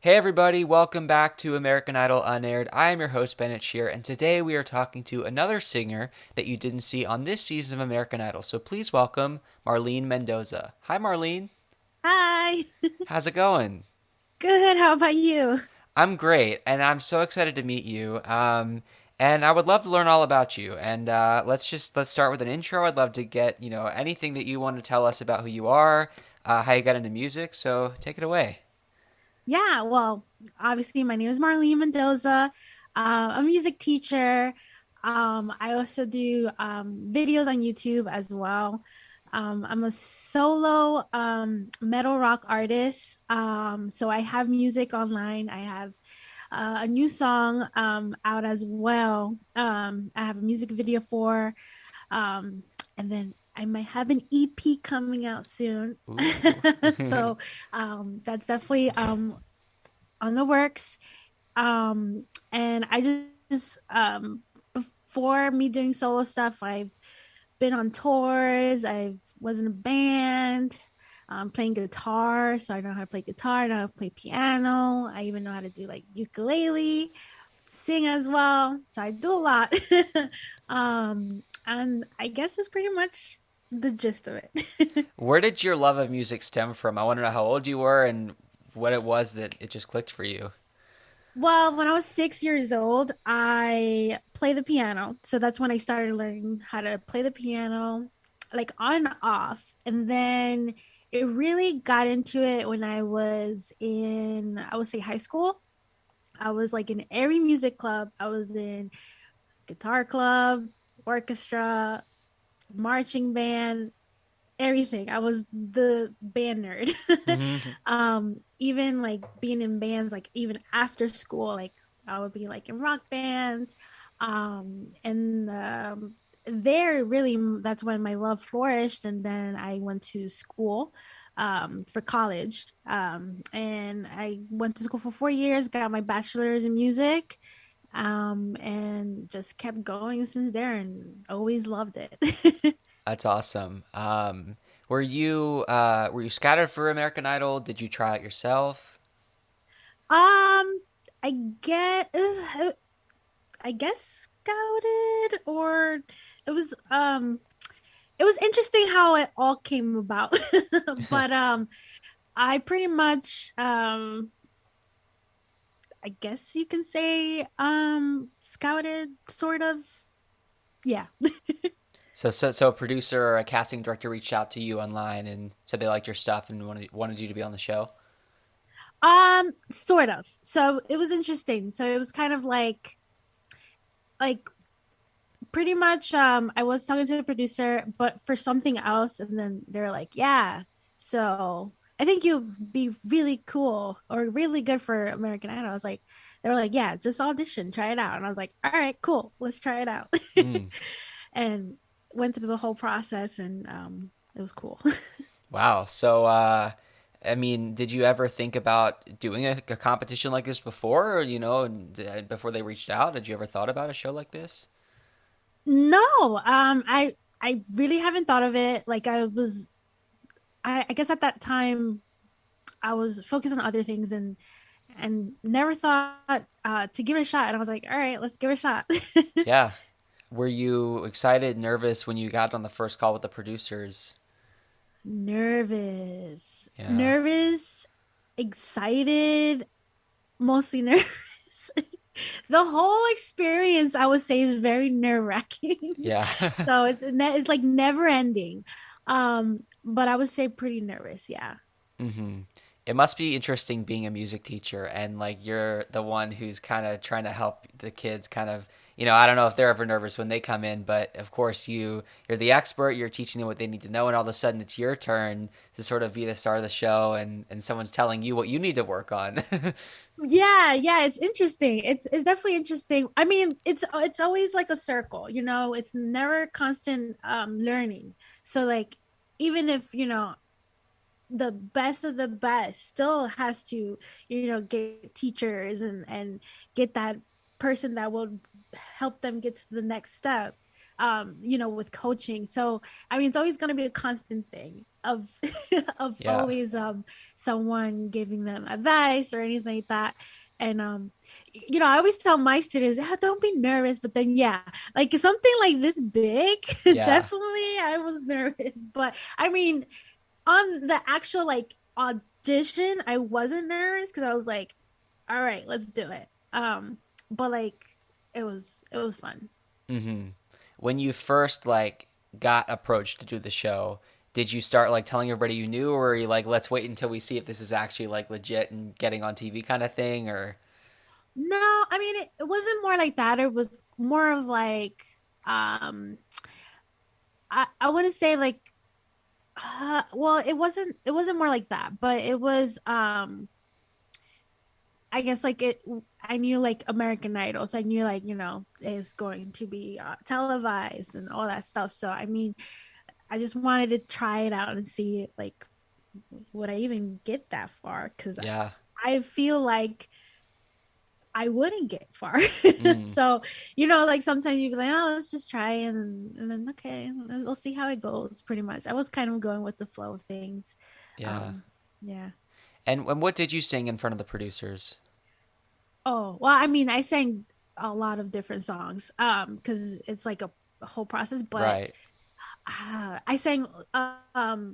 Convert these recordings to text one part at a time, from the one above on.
Hey everybody, welcome back to American Idol Unaired. I am your host Bennett Shear, and today we are talking to another singer that you didn't see on this season of American Idol. So please welcome Marlene Mendoza. Hi Marlene, Hi. how's it going? Good. How about you? I'm great, and I'm so excited to meet you. And I would love to learn all about you. And let's start with an intro. I'd love to get anything that you want to tell us about who you are, how you got into music. So take it away. Yeah, well, obviously, my name is Marlene Mendoza. I'm a music teacher. I also do videos on YouTube as well. I'm a solo metal rock artist. So I have music online. I have a new song out as well. I have a music video for. Um, and then I might have an EP coming out soon. Ooh. So that's definitely on the works. And I just before me doing solo stuff, I've been on tours. I was in a band, playing guitar, so I know how to play guitar. I know how to play piano. I even know how to do like ukulele, sing as well. So I do a lot. And I guess that's pretty much the gist of it. Where did your love of music stem from? I want to know how old you were and what it was that it just clicked for you. Well, when I was 6 years old, I play the piano. So that's when I started learning how to play the piano, like on and off. And then it really got into it when I was in, I would say, high school. I was like in every music club. I was in guitar club, orchestra, marching band, everything. I was the band nerd. Hmm. Even like being in bands, like even after school, like I would be like in rock bands. And there really that's when my love flourished. And then I went to school for college. And I went to school for 4 years, got my bachelor's in music, and just kept going since there and always loved it. That's awesome. Were you scouted for American Idol? Did you try it yourself? Um, I get, I guess scouted, or it was it was interesting how it all came about. But I pretty much I guess you can say scouted sort of. Yeah. So a producer or a casting director reached out to you online and said they liked your stuff and wanted you to be on the show. Sort of. So it was interesting. So it was kind of like pretty much I was talking to the producer but for something else, and then they're like, yeah, so I think you'd be really cool or really good for American Idol. I was like, they were like, yeah, just audition, try it out. And I was like, all right, cool, let's try it out. Mm. And went through the whole process, and it was cool. Wow. I mean, did you ever think about doing a competition like this before, or, before they reached out? Had you ever thought about a show like this? No, I really haven't thought of it. Like I guess at that time I was focused on other things, and never thought to give it a shot. And I was like, all right, let's give it a shot. Yeah. Were you excited, nervous when you got on the first call with the producers? Nervous, Yeah. nervous, excited, mostly nervous. The whole experience, I would say, is very nerve-wracking. Yeah. So it's like never ending. But I would say pretty nervous, yeah. Hmm. It must be interesting being a music teacher and like you're the one who's kind of trying to help the kids kind of, I don't know if they're ever nervous when they come in, but of course you're the expert, you're teaching them what they need to know, and all of a sudden it's your turn to sort of be the star of the show and someone's telling you what you need to work on. Yeah, yeah, it's interesting. It's definitely interesting. I mean, it's always like a circle, it's never constant learning. So like even if, the best of the best still has to, get teachers and get that person that will help them get to the next step, with coaching. So I mean, it's always going to be a constant thing. of of Yeah. always someone giving them advice or anything like that. And I always tell my students, don't be nervous. But then, yeah, like something like this big, Yeah. definitely I was nervous. But I mean, on the actual like audition, I wasn't nervous because I was like, all right, let's do it. But like it was fun. Hmm. When you first like got approached to do the show, did you start like telling everybody you knew, or were you like, let's wait until we see if this is actually like legit and getting on TV kind of thing, or No, I mean it wasn't more like that. It was more of like um I want to say like well, it wasn't more like that, but it was I guess like I knew like American Idol, so I knew like it's going to be televised and all that stuff. So I mean, I just wanted to try it out and see like would I even get that far, because yeah. I feel like I wouldn't get far. Mm, So, like sometimes you'd be like, oh, let's just try, and then okay, we'll see how it goes, pretty much. I was kind of going with the flow of things. yeah. Um, yeah. And what did you sing in front of the producers? Oh, well, I mean, I sang a lot of different songs, because it's like a whole process, but Right. I sang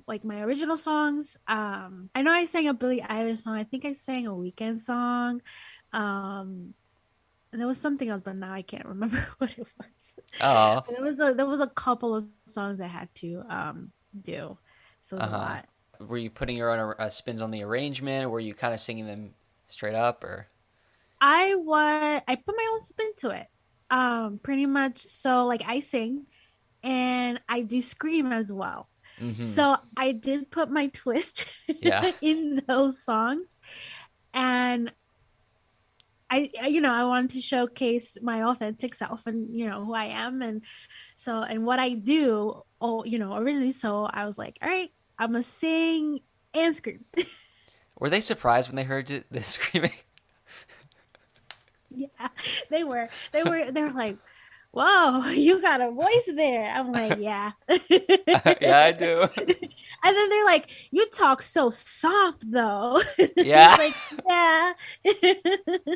like my original songs. I know I sang a Billie Eilish song. I think I sang a Weekend song. Um, and there was something else, but now I can't remember what it was. Oh. There was a couple of songs I had to do, so it was a Uh-huh. lot. Were you putting your own spins on the arrangement? Were you kind of singing them straight up, or? I put my own spin to it, pretty much. So like I sing and I do scream as well. Mm-hmm. So I did put my twist Yeah. in those songs, and I wanted to showcase my authentic self and who I am, and what I do. Oh, originally, so I was like, all right, I'm gonna sing and scream. Were they surprised when they heard the screaming? Yeah, they were like, whoa, you got a voice there. I'm like, yeah. Yeah, I do. And then they're like, you talk so soft though. Yeah. It's like, yeah. Which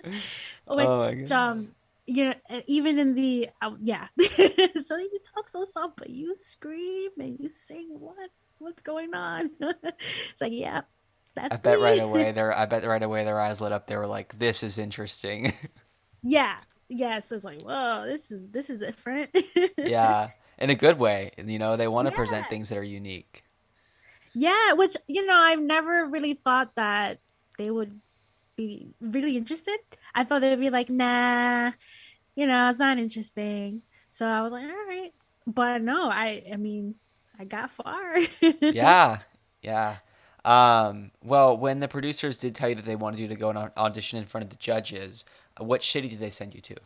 Oh my goodness. even in the yeah. So you talk so soft, but you scream and you sing, what's going on? It's like, yeah, I that's bet right me. away their eyes lit up. They were like, "This is interesting." Yeah. Yeah. So it's like, whoa, this is different. Yeah, in a good way. They want to present Yeah. things that are unique. Yeah, which I've never really thought that they would be really interested. I thought they'd be like, nah, it's not interesting. So I was like, all right. But no, I mean, I got far. Yeah, yeah. Well, when the producers did tell you that they wanted you to go and audition in front of the judges, what city did they send you to?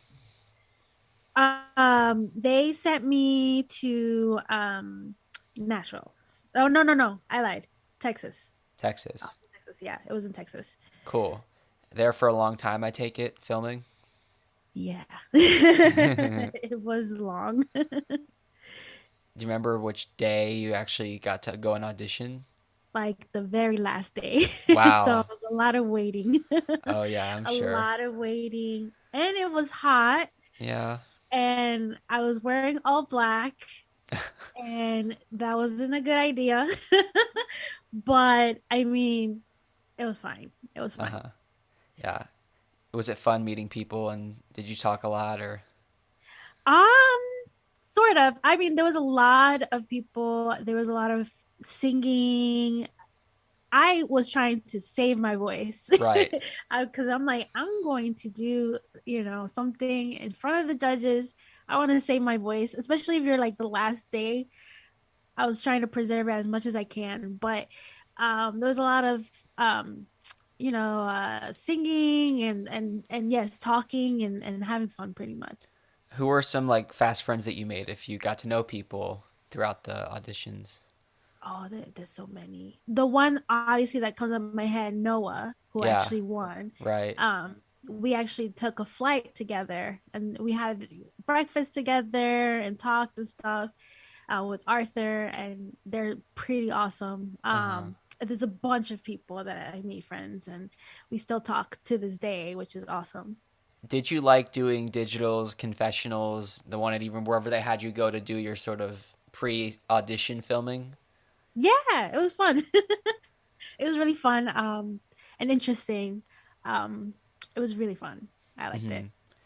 They sent me to Nashville. Oh, no, no, no. I lied. Texas. Oh, Texas. Texas. Yeah, it was in Texas. Cool. There for a long time, I take it, filming. Yeah. Do It was long. you remember which day you actually got to go and audition? Like the very last day. So Wow. it was a lot of waiting. Oh yeah, I'm A sure. lot of waiting. And it was hot. Yeah. And I was wearing all black. And that wasn't a good idea. But I mean, it was fine. It was fine. Uh-huh. Yeah. Was it fun meeting people and did you talk a lot or? Um, sort of. I mean, there was a lot of people, there was a lot of singing. I was trying to save my voice Right. because I'm like, I'm going to do, something in front of the judges. I want to save my voice, especially if you're like the last day. I was trying to preserve it as much as I can, but there was a lot of singing and yes, talking and having fun, pretty much. Who were some like fast friends that you made if you got to know people throughout the auditions? Oh, there's so many. The one obviously that comes up in my head, Noah, who Yeah. actually won. Right. We actually took a flight together and we had breakfast together and talked and stuff. with Arthur, and they're pretty awesome. Uh-huh. There's a bunch of people that I made friends, and we still talk to this day, which is awesome. Did you like doing digitals, confessionals, the one at even wherever they had you go to do your sort of pre-audition filming? Yeah, it was fun. It was really fun, and interesting. Um, it was really fun. I liked Hmm. it.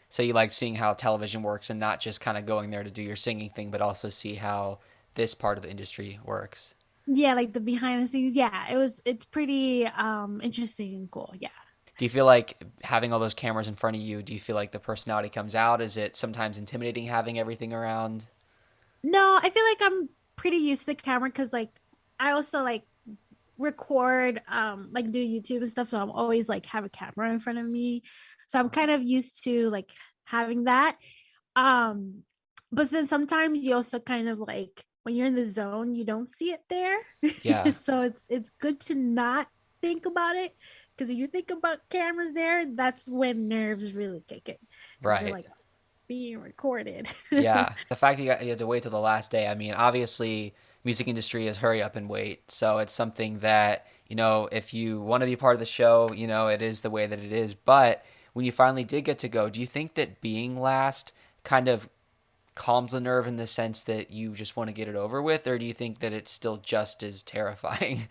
So you like seeing how television works and not just kind of going there to do your singing thing, but also see how this part of the industry works. Yeah, like the behind the scenes. Yeah, it's pretty interesting and cool. Yeah. Do you feel like having all those cameras in front of you, do you feel like the personality comes out? Is it sometimes intimidating having everything around? No, I feel like I'm pretty used to the camera because like I also like record like do YouTube and stuff, so I'm always like have a camera in front of me. So I'm kind of used to like having that. Um but then sometimes you also kind of like when you're in the zone, you don't see it there. Yeah, So it's good to not think about it because if you think about cameras there, that's when nerves really kick in because you're right. like being recorded. Yeah, the fact that you had to wait till the last day. I mean, obviously, music industry is hurry up and wait. So it's something that, if you want to be part of the show, it is the way that it is. But when you finally did get to go, do you think that being last kind of calms the nerve in the sense that you just want to get it over with, or do you think that it's still just as terrifying?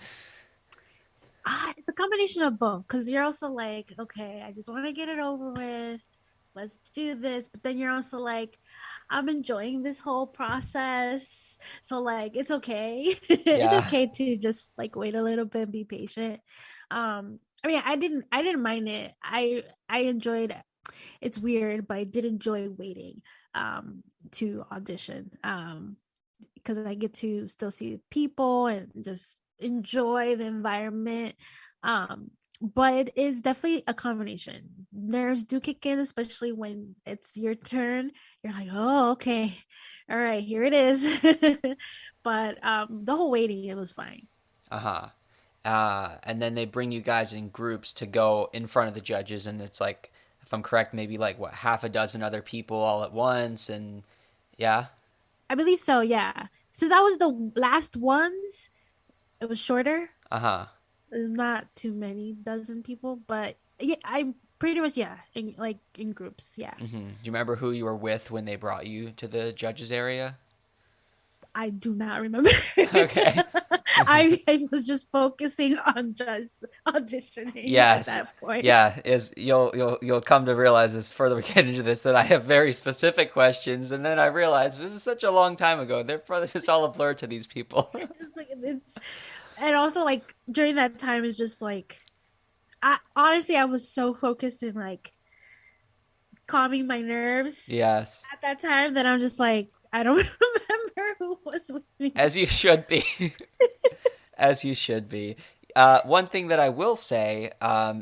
It's a combination of both because you're also like, okay, I just want to get it over with. Let's do this. But then you're also like, I'm enjoying this whole process. So like it's okay. It's Yeah. okay to just like wait a little bit and be patient. I mean I didn't mind it. I enjoyed it. It's weird, but I did enjoy waiting to audition. Because I get to still see people and just enjoy the environment. But it is definitely a combination. Nerves do kick in, especially when it's your turn. You're like, oh, okay, all right, here it is. But the whole waiting, it was fine. Uh-huh. And then they bring you guys in groups to go in front of the judges, and it's like, if I'm correct, maybe like what, half a dozen other people all at once, and yeah. I believe so, yeah. Since I was the last ones, it was shorter. Uh-huh. There's not too many dozen people, but yeah, I'm pretty much yeah, in groups, yeah. Do you remember who you were with when they brought you to the judges area? I do not remember. Okay. I was just focusing on just auditioning at Yes. that point. Yeah, is you'll come to realize as further we get into this that I have very specific questions, and then I realized it was such a long time ago. They're probably just all a blur to these people. It's like it's and also like during that time it's just like I honestly I was so focused in like calming my nerves Yes, at that time that I'm just like I don't remember who was with me. as you should be. As you should be. One thing that I will say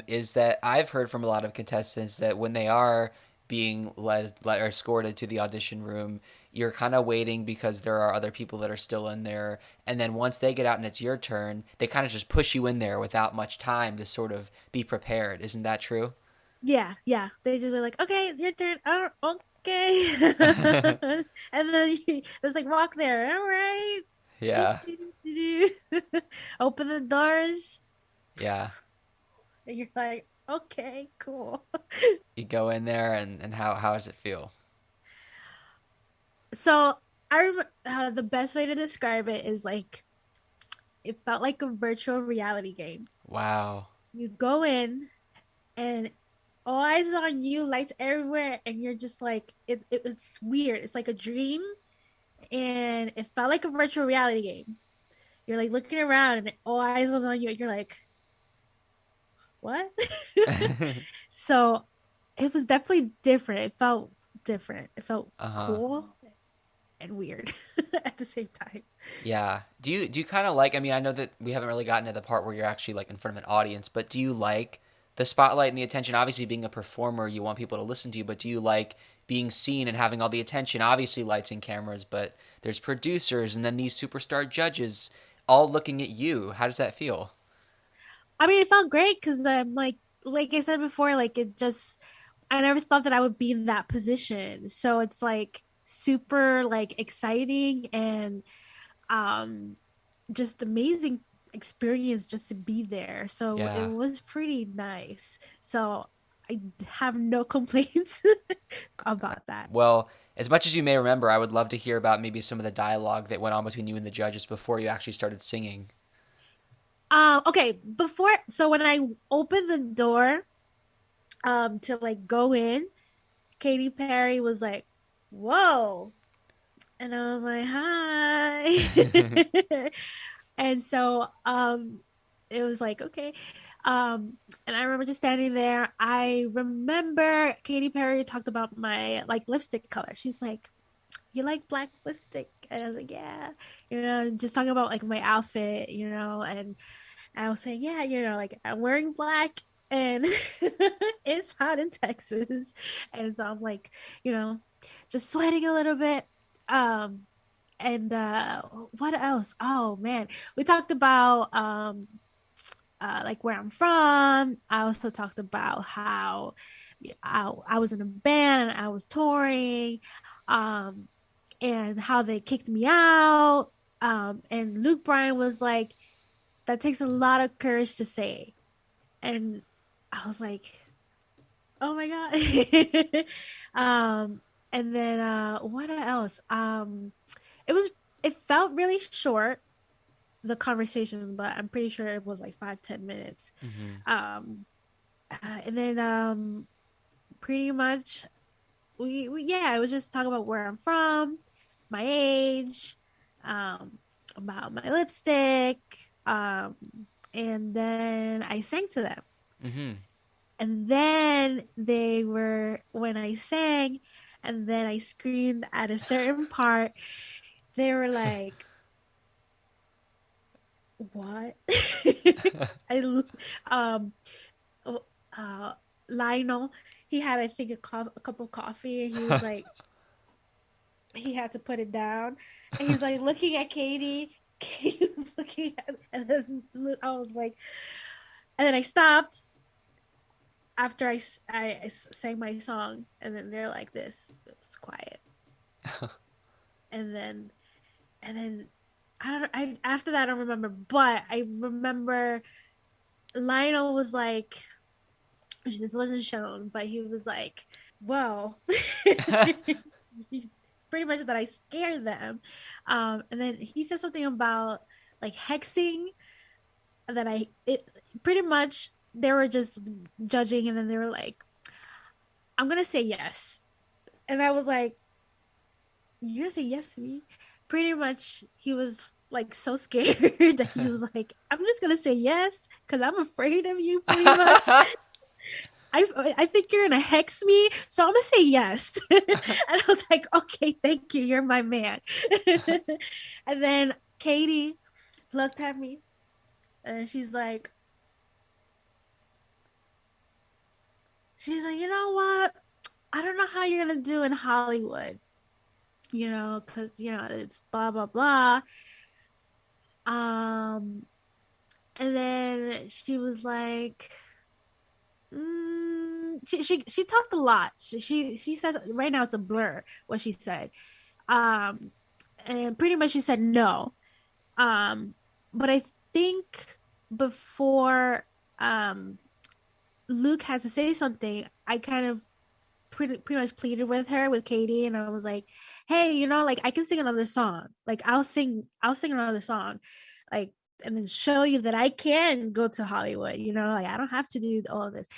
is that I've heard from a lot of contestants that when they are being led or escorted to the audition room, you're kind of waiting because there are other people that are still in there. And then once they get out and it's your turn, they kind of just push you in there without much time to sort of be prepared. Isn't that true? Yeah, yeah. They just were like, okay, your turn. Oh, okay. And then it's like, walk there. All right. Do, Yeah, do, do, do. Open the doors. yeah. And you're like, okay, cool. You go in there, and how does it feel? So I remember the best way to describe it is like, it felt like a virtual reality game. Wow. You go in and all eyes on you, lights everywhere, and you're just like, it's weird. It's like a dream, and it felt like a virtual reality game. You're like looking around, and all eyes was on you, and you're like, what? So it was definitely different. It felt different. It felt Uh-huh. cool and weird at the same time. Yeah. Do you kind of like, I mean, I know that we haven't really gotten to the part where you're actually like in front of an audience, but do you like the spotlight and the attention? Obviously, being a performer, you want people to listen to you, but do you like being seen and having all the attention? Obviously, lights and cameras, but there's producers and then these superstar judges all looking at you. How does that feel? I mean, it felt great because I'm like I said before, like it just, I never thought that I would be in that position. So it's like super like exciting and um just amazing experience just to be there. So it Yeah. was pretty nice. So I have no complaints about that. Well, as much as you may remember, I would love to hear about maybe some of the dialogue that went on between you and the judges before you actually started singing. Okay, before so when I opened the door to like go in, Katy Perry was like, "Whoa." And I was like, "Hi." And so it was like, okay. And I remember just standing there. I remember Katy Perry talked about my like lipstick color. She's like, "You like black lipstick?" And I was like, "Yeah." Just talking about like my outfit, and I was saying, "Yeah, like I'm wearing black and it's hot in Texas." And so I'm like, you know, just sweating a little bit. Um and what else? Oh man, we talked about like where I'm from. I also talked about how I was in a band and I was touring, um, and how they kicked me out. And Luke Bryan was like, "That takes a lot of courage to say," and I was like, "Oh my god." um, and then what else? It was it felt really short, the conversation, but I'm pretty sure it was like 5-10 minutes. Hmm. Um, and then pretty much yeah, it was just talking about where I'm from, my age, um, about my lipstick, um, and then I sang to them. Hmm. And then they were when I sang, and then I screamed at a certain part. They were like, "What?" I um uh Lionel, he had I think a cup of coffee, and he was like, he had to put it down, and he's like looking at Katie. Katie was looking at, and then I was like, and then I stopped after I sang my song, and then they're like this. It was quiet, and then and then I don't I after that I don't remember, but I remember Lionel was like, which this wasn't shown, but he was like, "Well," pretty much that I scared them. And then he said something about like hexing that it pretty much they were just judging, and then they were like, "I'm gonna say yes," and I was like, "You're gonna say yes to me?" Pretty much, he was like so scared that he was like, "I'm just gonna say yes because I'm afraid of you." Pretty much, I think you're gonna hex me, so I'm gonna say yes. And I was like, okay, thank you, you're my man. And then Katie looked at me and she's like, you know what? I don't know how you're gonna do in Hollywood, because it's blah blah blah. Um, and then she was like, she talked a lot. She said right now it's a blur what she said. Um, and pretty much she said no. Um, but I think before um Luke had to say something, I kind of pretty much pleaded with her with Katie, and I was like, "Hey, like I can sing another song. Like I'll sing another song, like and then show you that I can go to Hollywood. Like I don't have to do all of this."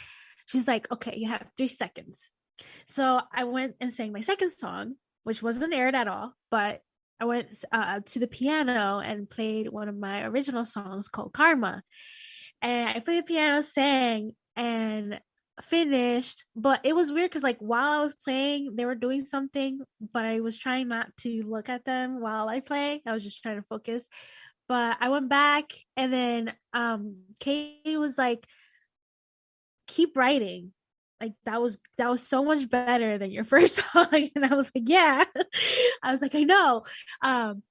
She's like, "Okay, you have 3 seconds." So I went and sang my second song, which wasn't aired at all, but I went to the piano and played one of my original songs called Karma. And I played the piano, sang, and finished. But it was weird because, like, while I was playing, they were doing something, but I was trying not to look at them while I play. I was just trying to focus. But I went back, and then Katie was like, keep writing, like that was so much better than your first song. And I was like, yeah. I was like, I know. um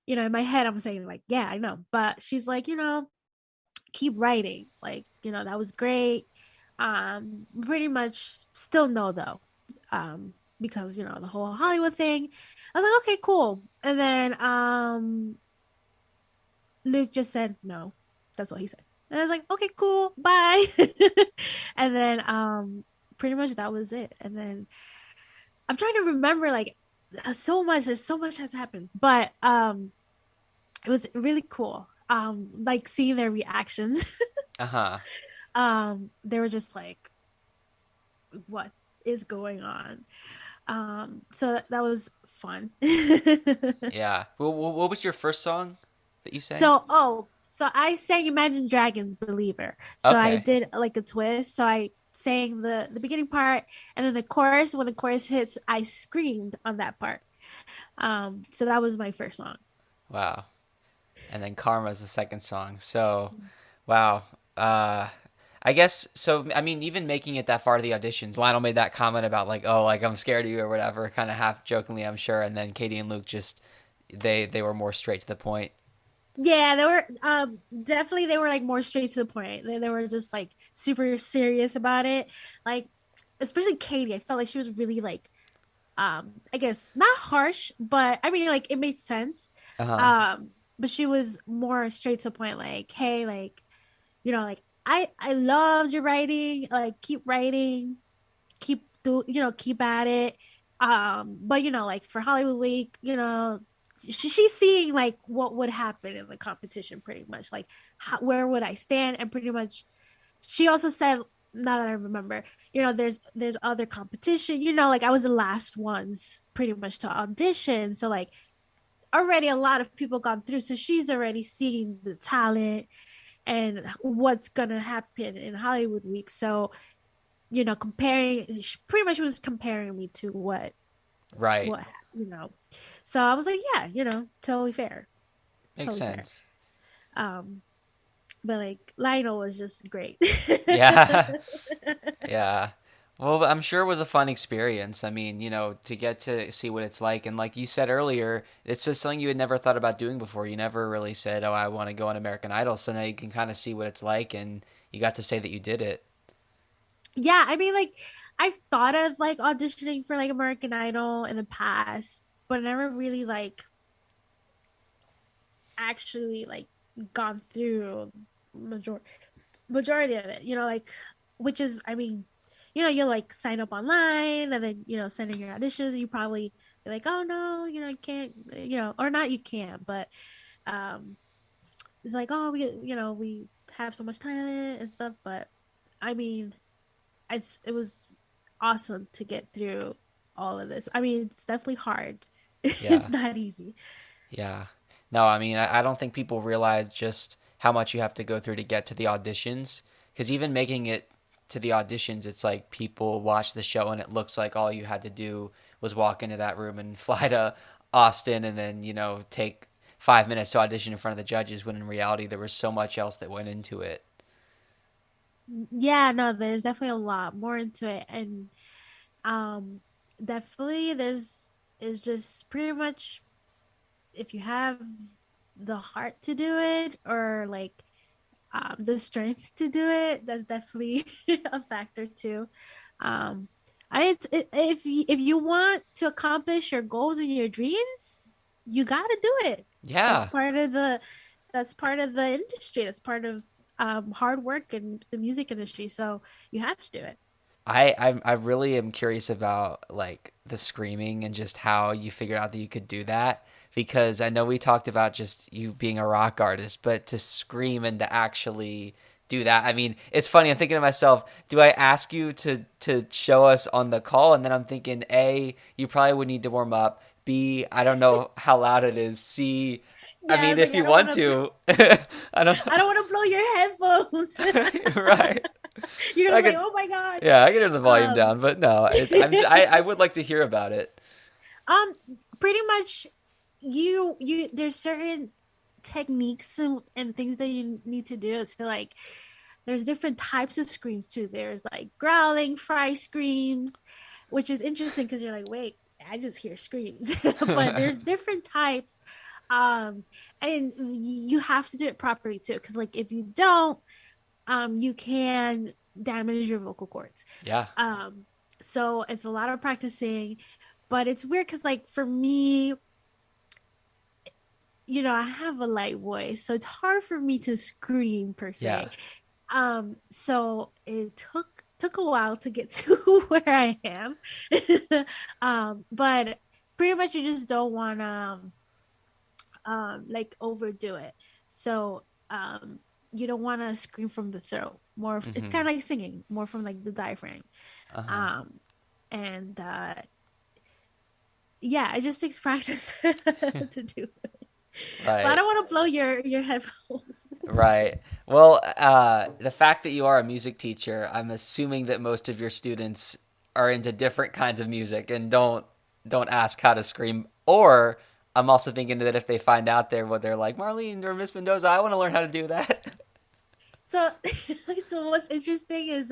in my head I'm saying like, yeah, I know, but she's like, keep writing, like, that was great. Pretty much still no though, because the whole Hollywood thing. I was like, okay, cool. And then Luke just said no. That's what he said. And I was like, okay, cool, bye. And then pretty much that was it. And then I'm trying to remember like there's so much has happened. But it was really cool. Like seeing their reactions. Uh-huh. They were just like, what is going on? So that was fun. Yeah. What was your first song that you sang? So I sang Imagine Dragons Believer. So I Okay. did like a twist. So I sang the beginning part and then the chorus. When the chorus hits, I screamed on that part. So that was my first song. Wow. And then Karma's the second song. So, wow. Uh, I guess so. I mean, even making it that far to the auditions, Lionel made that comment about like, "Oh, like I'm scared of you" or whatever, kind of half jokingly, I'm sure. And then Katie and Luke just they were more straight to the point. Yeah, they were definitely they were like more straight to the point. They were just like super serious about it. Like especially Katie, I felt like she was really like I guess not harsh, but I mean like it made sense. Uh huh. Um but she was more straight to the point like, hey, like like I loved your writing, like keep writing, keep at it. But like for Hollywood Week, she's seeing like what would happen in the competition pretty much like where would I stand, and pretty much she also said, now that I remember, there's other competition, like I was the last ones pretty much to audition, so like already a lot of people gone through, so she's already seeing the talent and what's gonna happen in Hollywood Week. So comparing, she pretty much was comparing me to Right. what you know so I was like, yeah, totally fair, Makes totally fair. sense. um but like Lionel was just great. Yeah. Yeah. Well, I'm sure it was a fun experience. I mean, to get to see what it's like. And like you said earlier, it's just something you had never thought about doing before. You never really said, oh, I want to go on American Idol. So now you can kind of see what it's like. And you got to say that you did it. Yeah, I mean, like I've thought of like auditioning for like American Idol in the past, but never really like actually like gone through major majority of it, like, which is, I mean, you'll like sign up online and then, send in your auditions. You probably be like, oh no, I can't, or not, you can't, but um, it's like, oh, we have so much talent and stuff. But I mean, it was awesome to get through all of this. I mean, it's definitely hard. It's Yeah. not easy. Yeah. No, I mean, I don't think people realize just how much you have to go through to get to the auditions. Because even making it to the auditions, it's like people watch the show and it looks like all you had to do was walk into that room and fly to Austin and then, take 5 minutes to audition in front of the judges, when in reality, there was so much else that went into it. Yeah, no, there's definitely a lot more into it. And um definitely there's is just pretty much, if you have the heart to do it, or like the strength to do it, that's definitely a factor too. um if you want to accomplish your goals and your dreams, you got to do it. that's Yeah. part of the that's part of the industry. That's part of hard work in the music industry, so you have to do it. I really am curious about like the screaming and just how you figured out that you could do that, because I know we talked about just you being a rock artist, but to scream and to actually do that. I mean, it's funny. I'm thinking to myself, do I ask you to show us on the call? And then I'm thinking, A, you probably would need to warm up. B, I don't know how loud it is. C, I Yeah, mean, it's if like you want to, I don't I don't want to blow your headphones. know. Right. You're gonna I be like, could, oh my god. yeah, I can turn the volume Um, down, but no, I would like to hear about it. um, pretty much, there's certain techniques and things that you need to do. So like, there's different types of screams too. There's like growling, fry screams, which is interesting because you're like, wait, I just hear screams, but there's different types. Um, and you have to do it properly too, because like if you don't, you can damage your vocal cords. Yeah. Um, so it's a lot of practicing, but it's weird because like for me, I have a light voice, so it's hard for me to scream per Yeah. se. So it took a while to get to where I am. But pretty much you just don't want to like overdo it. So you don't want to scream from the throat. It's Mm-hmm. kind of like singing, more from like the diaphragm. Uh-huh. Um and yeah, it just takes practice to do it. But I Right. don't want to blow your headphones. Right. Well, the fact that you are a music teacher, I'm assuming that most of your students are into different kinds of music and don't ask how to scream. Or I'm also thinking that if they find out there what they're like, Marlene or Miss Mendoza, I want to learn how to do that. So so what's interesting is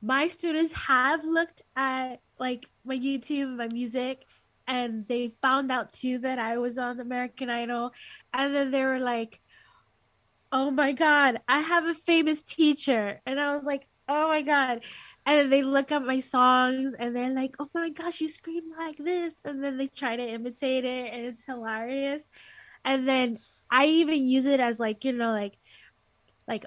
my students have looked at like my YouTube, my music, and they found out too that I was on American Idol. And then they were like, oh my God, I have a famous teacher. And I was like, oh my God. And then they look up my songs and they're like, oh my gosh, you scream like this. And then they try to imitate it and it's hilarious. And then I even use it as like,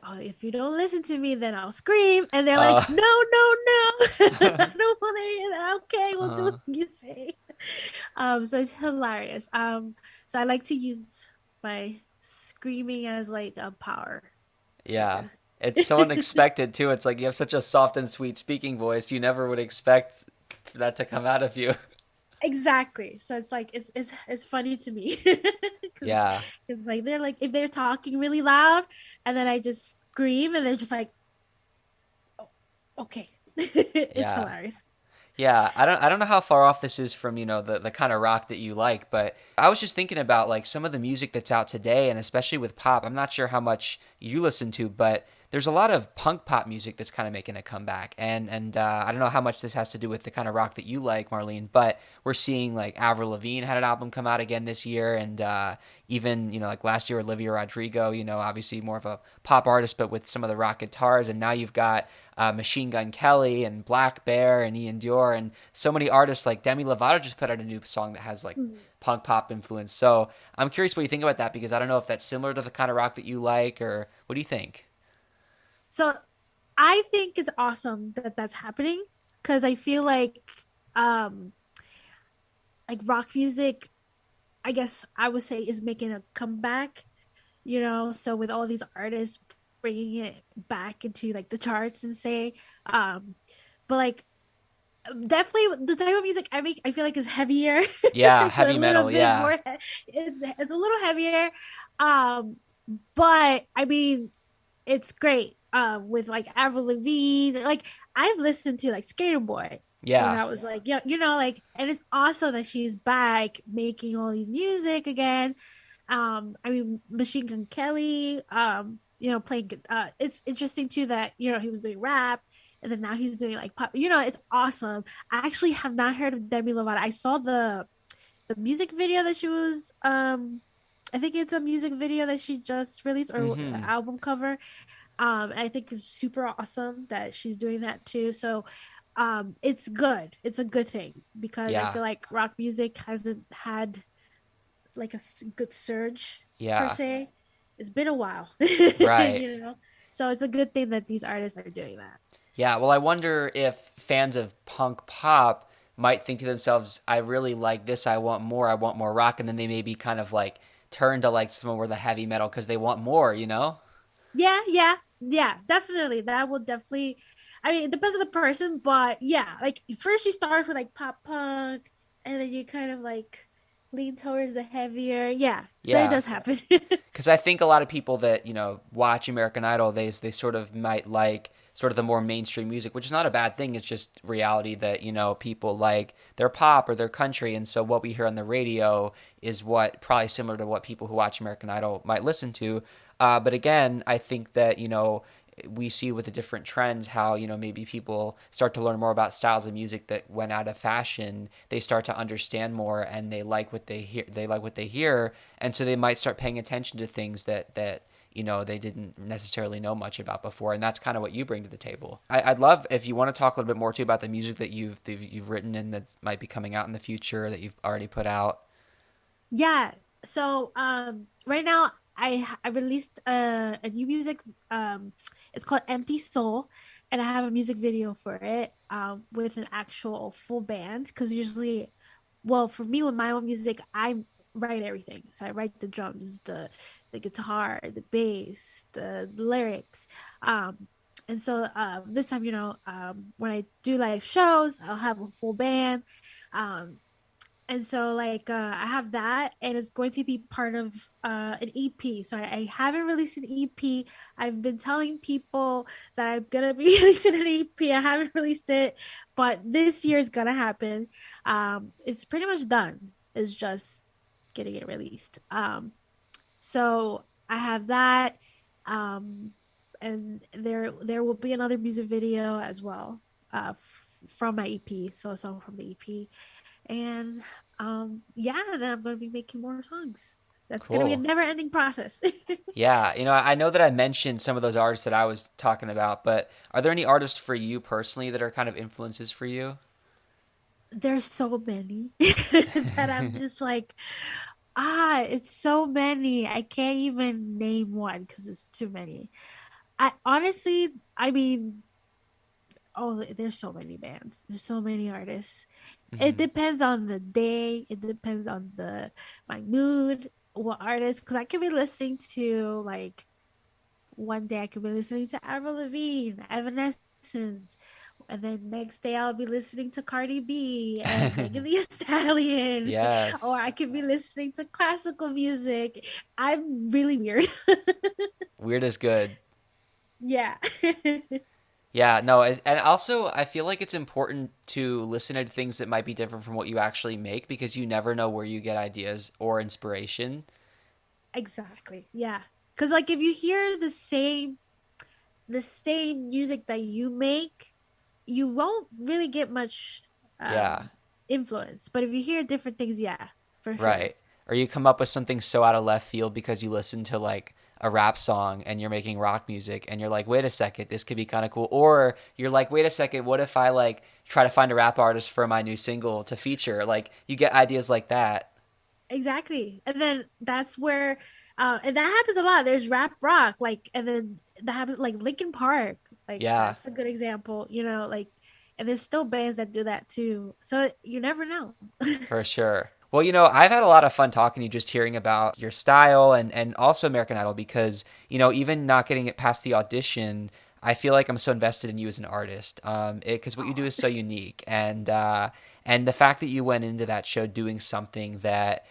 oh, if you don't listen to me, then I'll scream. And they're like, Uh, no, no, no. I don't want to hear that. Okay, we'll do what uh, you say. So it's hilarious. So I like to use my screaming as like a power. So yeah. It's yeah. so unexpected too. It's like you have such a soft and sweet speaking voice. You never would expect for that to come out of you. Exactly. So it's like it's funny to me because Yeah. it's like they're like if they're talking really loud and then I just scream and they're just like, oh, okay. It's Yeah. hilarious. Yeah, I don't know how far off this is from, the kind of rock that you like, but I was just thinking about like some of the music that's out today and especially with pop. I'm not sure how much you listen to, but there's a lot of punk pop music that's kind of making a comeback. And I don't know how much this has to do with the kind of rock that you like, Marlene, but we're seeing like Avril Lavigne had an album come out again this year and even, like last year Olivia Rodrigo, obviously more of a pop artist but with some of the rock guitars, and now you've got Machine Gun Kelly and Black Bear and Ian Dior and so many artists like Demi Lovato just put out a new song that has like Mhm. punk pop influence. So I'm curious what you think about that because I don't know if that's similar to the kind of rock that you like or what do you think? So I think it's awesome that that's happening because I feel um like rock music, I guess I would say is making a comeback, so with all these artists bringing it back into like the charts and say but like definitely the type of music I make I feel like is heavier. Yeah, It's a heavy little metal. bit Yeah. more it's a little heavier. Um but I mean it's great with like Avril Lavigne. Like I've listened to like Skater Boy when Yeah. I was like, yeah, like, and it's awesome that she's back making all these music again. I mean Machine Gun Kelly, playing it's interesting too that he was doing rap and then now he's doing like pop. It's awesome. I actually have not heard of Demi Lovato. I saw the music video that she was I think it's a music video that she just released or Mhm. album cover. I think it's super awesome that she's doing that too. So it's good. It's a good thing because I Yeah. feel like rock music hasn't had like a good surge per Yeah. se. It's been a while, Right. so it's a good thing that these artists are doing that. Yeah, well, I wonder if fans of punk pop might think to themselves, I really like this, I want more rock, and then they maybe kind of like turn to like some more of the heavy metal because they want more, you know? Yeah, yeah, yeah, definitely. That will definitely. I mean, it depends on the person, but yeah, like first you start with like pop punk, and then you kind of like lean towards the heavier. Yeah, so it Yeah. does happen. Because I think a lot of people that watch American Idol, they sort of might like sort of the more mainstream music, which is not a bad thing. It's just reality that people like their pop or their country, and so what we hear on the radio is what probably similar to what people who watch American Idol might listen to. But again, I think that we see with the different trends how maybe people start to learn more about styles of music that went out of fashion. They start to understand more and they like what they hear. They like what they hear, and so they might start paying attention to things that they didn't necessarily know much about before, and that's kind of what you bring to the table. I'd love if you want to talk a little bit more too about the music that you've written and that might be coming out in the future that you've already put out. Yeah. Right now I released a new music. It's called Empty Soul, and I have a music video for it with an actual full band. Because usually, well, for me with my own music, I write everything. So I write the drums, the guitar, the bass, the lyrics. Um, and so this time, when I do live shows, I'll have a full band. Um, and so I have that, and it's going to be part of an EP. So I haven't released an EP. I've been telling people that I'm gonna be releasing an EP. I haven't released it, but this year is gonna happen. It's pretty much done. It's just getting it released. So I have that. um and there will be another music video as well, from my EP, so a song from the EP. And yeah, then I'm gonna be making more songs. That's gonna be a Cool. never ending process. Yeah, I know that I mentioned some of those artists that I was talking about, but are there any artists for you personally that are kind of influences for you? There's so many that I'm just like, it's so many. I can't even name one because it's too many. I honestly, I mean, oh, there's so many bands. There's so many artists. It Hmm. depends on the day. It depends on the my mood, what artist. Because I could be listening to like one day I could be listening to Avril Lavigne, Evanescence, and then next day I'll be listening to Cardi B and Megan Thee Stallion, or Yes. I could be listening to classical music. I'm really weird. Weird is good. Yeah. Yeah, no, and also I feel like it's important to listen to things that might be different from what you actually make because you never know where you get ideas or inspiration. Exactly. Yeah. Cause like if you hear the same music that you make, you won't really get much Yeah, um influence. But if you hear different things, yeah, for sure. right. Or you come up with something so out of left field because you listen to like a rap song and you're making rock music and you're like, wait a second, this could be kind of cool. Or you're like, wait a second, what if I like try to find a rap artist for my new single to feature? Like you get ideas like that. Exactly. And then that's where and that happens a lot. There's rap rock, like, and then that happens like Linkin Park. Like Yeah, that's a good example, like, and there's still bands that do that too. So you never know. for sure. Well, I've had a lot of fun talking to you, just hearing about your style and also American Idol because, even not getting it past the audition, I feel like I'm so invested in you as an artist. Because what you do Oh, is so unique, and the fact that you went into that show doing something that,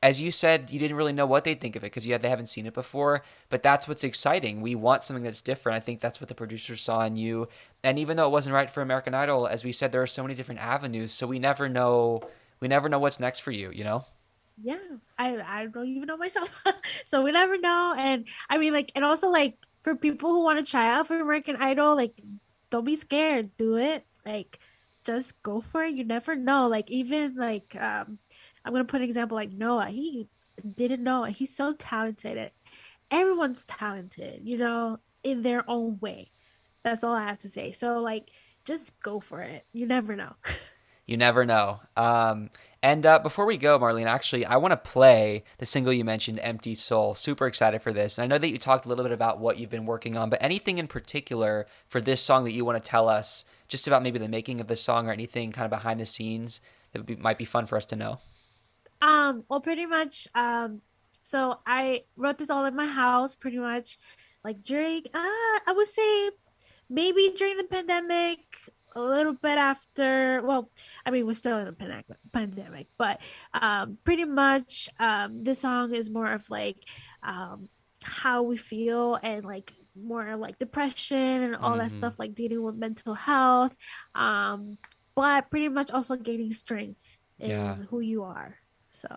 as you said, you didn't really know what they'd think of it because they haven't seen it before. But that's what's exciting. We want something that's different. I think that's what the producers saw in you. And even though it wasn't right for American Idol, as we said, there are so many different avenues. So we never know. We never know what's next for you. You know. yeah. I don't even know myself. So we never know. And I mean, like, and also like for people who want to try out for American Idol, like, don't be scared. Do it. Like, just go for it. You never know. Like, even like I'm gonna put an example like Noah. He didn't know, and he's so talented. Everyone's talented, in their own way. That's all I have to say. So like, just go for it. You never know. You never know. And before we go, Marlene, actually, I want to play the single you mentioned, Empty Soul. Super excited for this. And I know that you talked a little bit about what you've been working on, but anything in particular for this song that you want to tell us just about maybe the making of the song or anything kind of behind the scenes that might be fun for us to know? Well, pretty much, so I wrote this all in my house, pretty much, like during, I would say maybe during the pandemic, a little bit after. Well, I mean, we're still in a pandemic, but pretty much, this song is more of like, um, how we feel, and like more like depression and all that Hmm. stuff, like dealing with mental health, um, but pretty much also gaining strength Yeah. in who you are. So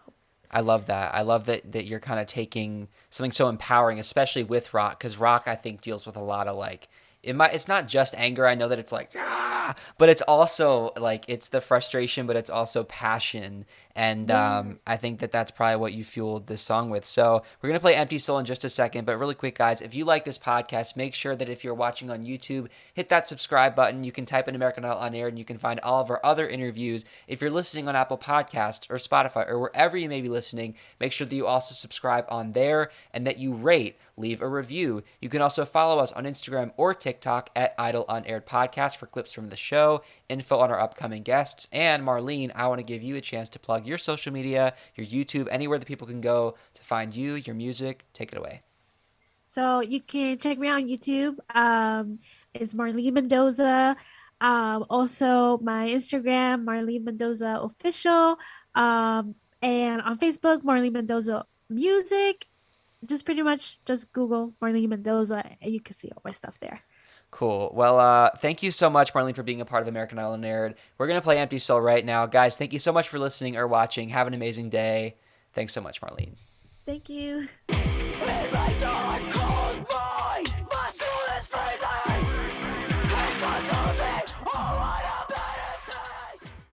I love that. I love that you're kind of taking something so empowering, especially with rock, because rock I think deals with a lot of like it's not just anger. I know that it's like ah, but it's also like it's the frustration, but it's also passion. And Yeah. I think that that's probably what you fueled this song with. So we're gonna play Empty Soul in just a second, but really quick, guys, if you like this podcast, make sure that if you're watching on YouTube, hit that subscribe button. You can type in American Idol on air, and you can find all of our other interviews. If you're listening on Apple Podcasts or Spotify or wherever you may be listening, make sure that you also subscribe on there and that you rate, leave a review. You can also follow us on Instagram or TikTok at Idol Unaired Podcast for clips from the show, info on our upcoming guests. And Marlene, I want to give you a chance to plug your social media, your YouTube, anywhere that people can go to find you, your music. Take it away. So you can check me out on YouTube. It's Marlene Mendoza. Also my Instagram, Marlene Mendoza Official. And on Facebook, Marlene Mendoza Music. Just pretty much just Google Marlene Mendoza and you can see all my stuff there. Cool. Well, thank you so much, Marlene, for being a part of American Idol Nerd. We're going to play Empty Soul right now. Guys, thank you so much for listening or watching. Have an amazing day. Thanks so much, Marlene. Thank you.